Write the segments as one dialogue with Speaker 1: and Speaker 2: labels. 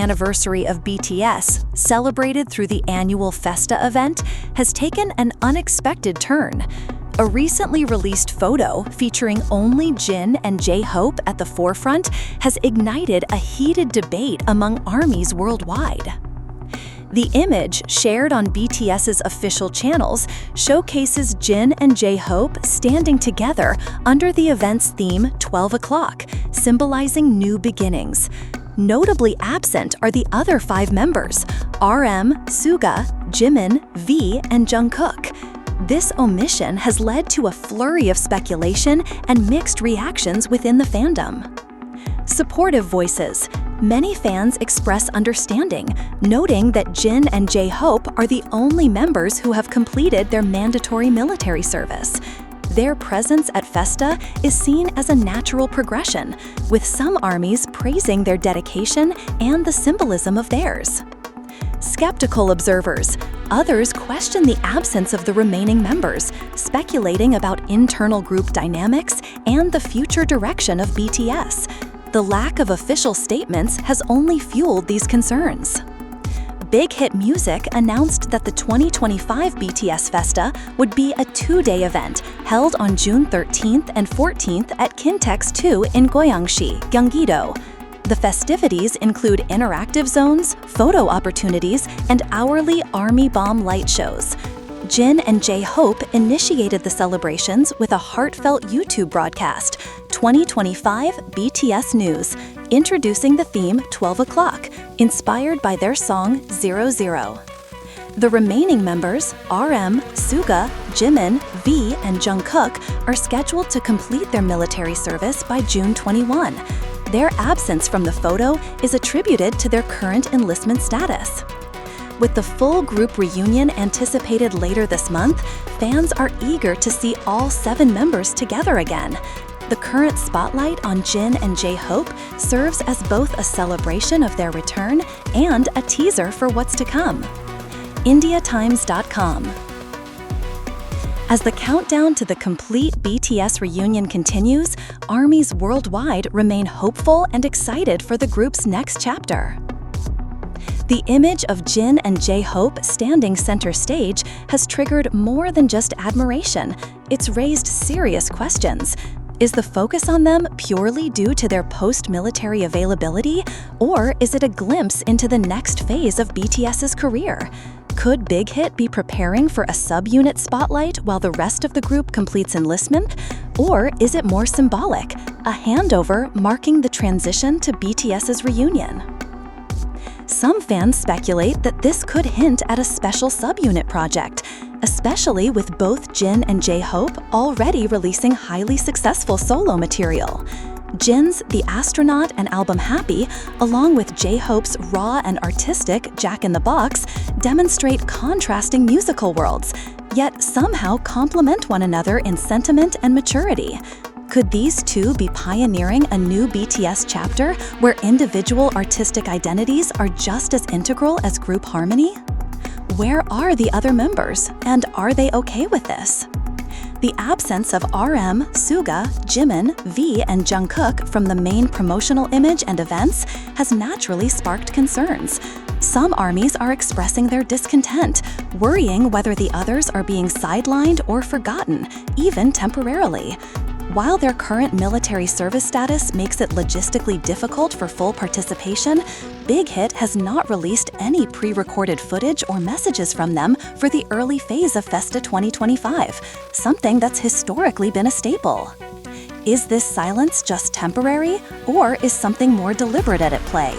Speaker 1: anniversary of BTS, celebrated through the annual Festa event, has taken an unexpected turn. A recently released photo featuring only Jin and JHope at the forefront has ignited a heated debate among ARMYs worldwide. The image, shared on BTS's official channels, showcases Jin and JHope standing together under the event's theme 12 o'clock, symbolizing new beginnings. Notably absent are the other 5 members, RM, Suga, Jimin, V, and Jungkook. This omission has led to a flurry of speculation and mixed reactions within the fandom. Supportive voices. Many fans express understanding, noting that Jin and JHope are the only members who have completed their mandatory military service. Their presence at Festa is seen as a natural progression, with some ARMYs praising their dedication and the symbolism of theirs. Skeptical observers. Others question the absence of the remaining members, speculating about internal group dynamics and the future direction of BTS. The lack of official statements has only fueled these concerns. Big Hit Music announced that the 2025 BTS Festa would be a 2-day event held on June 13th and 14th at Kintex 2 in Goyangsi, Gyeonggi-do. The festivities include interactive zones, photo opportunities, and hourly ARMY bomb light shows. Jin and JHope initiated the celebrations with a heartfelt YouTube broadcast, 2025 BTS News, introducing the theme 12 o'clock, inspired by their song 00. The remaining members, RM, Suga, Jimin, V, and Jungkook, are scheduled to complete their military service by June 21. Their absence from the photo is attributed to their current enlistment status. With the full group reunion anticipated later this month, fans are eager to see all 7 members together again. The current spotlight on Jin and JHope serves as both a celebration of their return and a teaser for what's to come. IndiaTimes.com. As the countdown to the complete BTS reunion continues, ARMYs worldwide remain hopeful and excited for the group's next chapter. The image of Jin and JHope standing center stage has triggered more than just admiration. It's raised serious questions. Is the focus on them purely due to their post-military availability, or is it a glimpse into the next phase of BTS's career? Could Big Hit be preparing for a subunit spotlight while the rest of the group completes enlistment? Or is it more symbolic, a handover marking the transition to BTS's reunion? Some fans speculate that this could hint at a special subunit project, especially with both Jin and JHope already releasing highly successful solo material. Jin's The Astronaut and album Happy, along with JHope's raw and artistic Jack in the Box, demonstrate contrasting musical worlds, yet somehow complement one another in sentiment and maturity. Could these two be pioneering a new BTS chapter where individual artistic identities are just as integral as group harmony? Where are the other members, and are they okay with this? The absence of RM, Suga, Jimin, V, and Jungkook from the main promotional image and events has naturally sparked concerns. Some ARMYs are expressing their discontent, worrying whether the others are being sidelined or forgotten, even temporarily. While their current military service status makes it logistically difficult for full participation, Big Hit has not released any pre-recorded footage or messages from them for the early phase of Festa 2025, something that's historically been a staple. Is this silence just temporary, or is something more deliberate at play?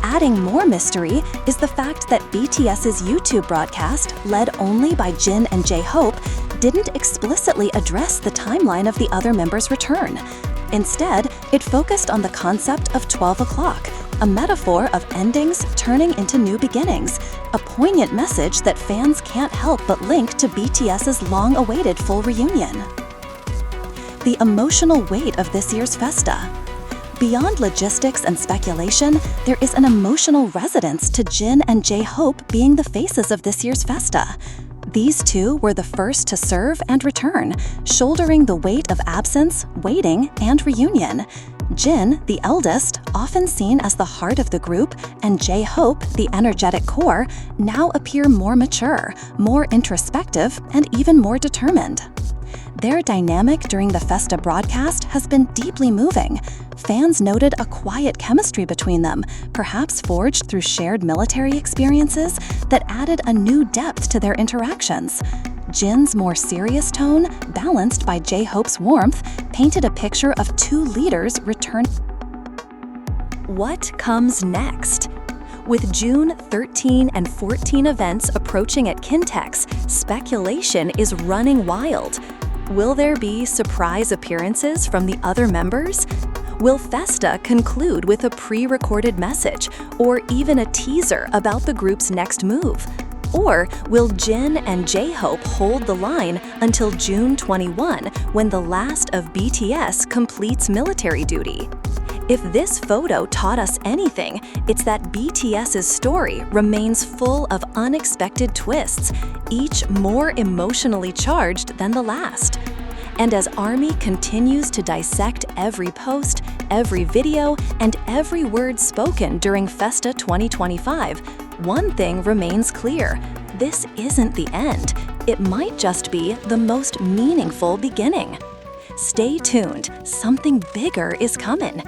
Speaker 1: Adding more mystery is the fact that BTS's YouTube broadcast, led only by Jin and JHope, didn't explicitly address the timeline of the other members' return. Instead, it focused on the concept of 12 o'clock, a metaphor of endings turning into new beginnings, a poignant message that fans can't help but link to BTS's long-awaited full reunion. The emotional weight of this year's Festa. Beyond logistics and speculation, there is an emotional resonance to Jin and JHope being the faces of this year's Festa. These two were the first to serve and return, shouldering the weight of absence, waiting, and reunion. Jin, the eldest, often seen as the heart of the group, and JHope, the energetic core, now appear more mature, more introspective, and even more determined. Their dynamic during the Festa broadcast has been deeply moving. Fans noted a quiet chemistry between them, perhaps forged through shared military experiences that added a new depth to their interactions. Jin's more serious tone, balanced by JHope's warmth, painted a picture of two leaders returning. What comes next? With June 13 and 14 events approaching at Kintex, speculation is running wild. Will there be surprise appearances from the other members? Will Festa conclude with a pre-recorded message or even a teaser about the group's next move? Or will Jin and JHope hold the line until June 21, when the last of BTS completes military duty? If this photo taught us anything, it's that BTS's story remains full of unexpected twists, each more emotionally charged than the last. And as ARMY continues to dissect every post, every video, and every word spoken during Festa 2025, one thing remains clear: this isn't the end. It might just be the most meaningful beginning. Stay tuned, something bigger is coming.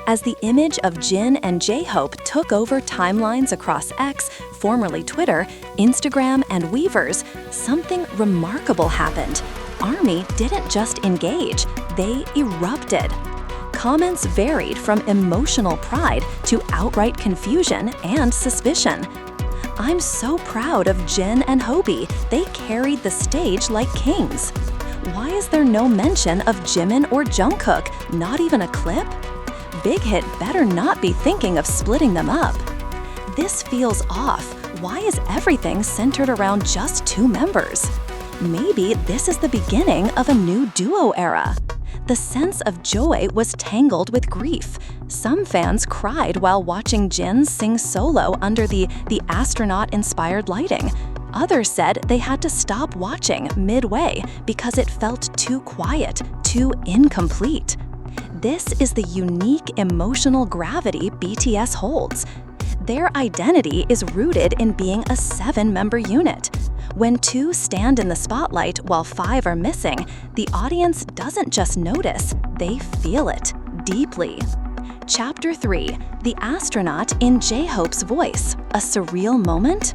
Speaker 1: As the image of Jin and JHope took over timelines across X, formerly Twitter, Instagram, and Weverse, something remarkable happened. ARMY didn't just engage, they erupted. Comments varied from emotional pride to outright confusion and suspicion. "I'm so proud of Jin and Hobie, they carried the stage like kings. Why is there no mention of Jimin or Jungkook, not even a clip? Big Hit better not be thinking of splitting them up. This feels off. Why is everything centered around just two members? Maybe this is the beginning of a new duo era." The sense of joy was tangled with grief. Some fans cried while watching Jin sing solo under the Astronaut-inspired lighting. Others said they had to stop watching midway because it felt too quiet, too incomplete. This is the unique emotional gravity BTS holds. Their identity is rooted in being a 7-member unit. When 2 stand in the spotlight while 5 are missing, the audience doesn't just notice, they feel it deeply. Chapter 3, The Astronaut in JHope's Voice, a surreal moment?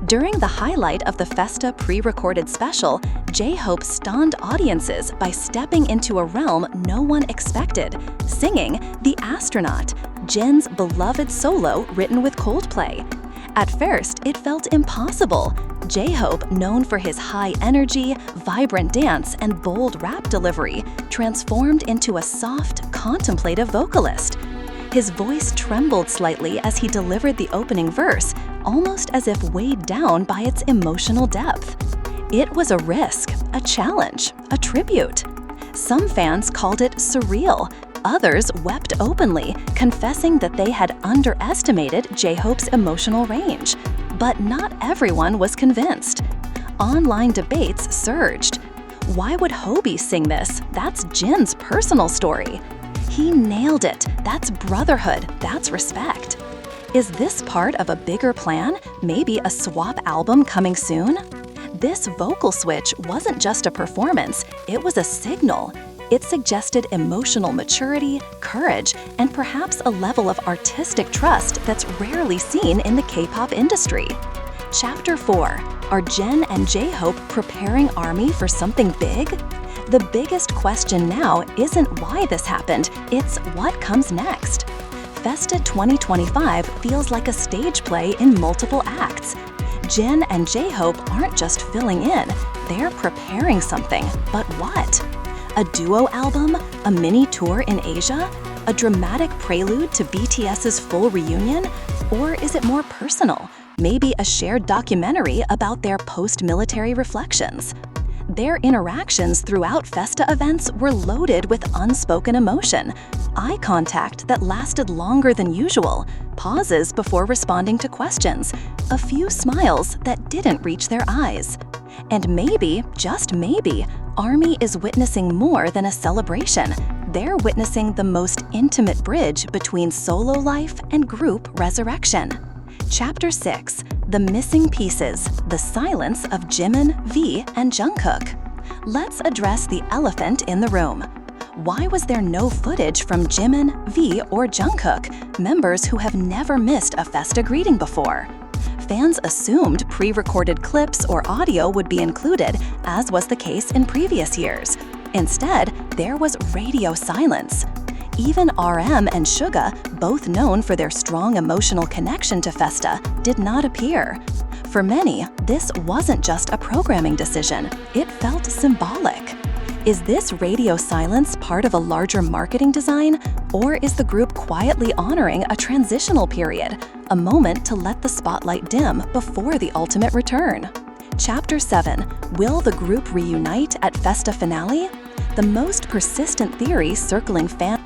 Speaker 1: During the highlight of the Festa pre-recorded special, JHope stunned audiences by stepping into a realm no one expected, singing The Astronaut, Jin's beloved solo written with Coldplay. At first, it felt impossible. JHope, known for his high energy, vibrant dance, and bold rap delivery, transformed into a soft, contemplative vocalist. His voice trembled slightly as he delivered the opening verse, almost as if weighed down by its emotional depth. It was a risk, a challenge, a tribute. Some fans called it surreal. Others wept openly, confessing that they had underestimated JHope's emotional range. But not everyone was convinced. Online debates surged. Why would Hobie sing this? That's Jin's personal story. He nailed it. That's brotherhood. That's respect. Is this part of a bigger plan? Maybe a swap album coming soon? This vocal switch wasn't just a performance, it was a signal. It suggested emotional maturity, courage, and perhaps a level of artistic trust that's rarely seen in the K-pop industry. Chapter 4, Are Jin and JHope preparing ARMY for something big? The biggest question now isn't why this happened, it's what comes next. Festa 2025 feels like a stage play in multiple acts. Jin and JHope aren't just filling in, they're preparing something, but what? A duo album? A mini tour in Asia? A dramatic prelude to BTS's full reunion? Or is it more personal? Maybe a shared documentary about their post-military reflections? Their interactions throughout Festa events were loaded with unspoken emotion, eye contact that lasted longer than usual, pauses before responding to questions, a few smiles that didn't reach their eyes. And maybe, just maybe, ARMY is witnessing more than a celebration, they're witnessing the most intimate bridge between solo life and group resurrection. Chapter 6: The Missing Pieces, the Silence of Jimin, V, and Jungkook. Let's address the elephant in the room. Why was there no footage from Jimin, V, or Jungkook, members who have never missed a Festa greeting before? Fans assumed pre-recorded clips or audio would be included, as was the case in previous years. Instead, there was radio silence. Even RM and Suga, both known for their strong emotional connection to Festa, did not appear. For many, this wasn't just a programming decision, it felt symbolic. Is this radio silence part of a larger marketing design, or is the group quietly honoring a transitional period, a moment to let the spotlight dim before the ultimate return? Chapter 7: Will the group reunite at Festa finale? The most persistent theory circling fan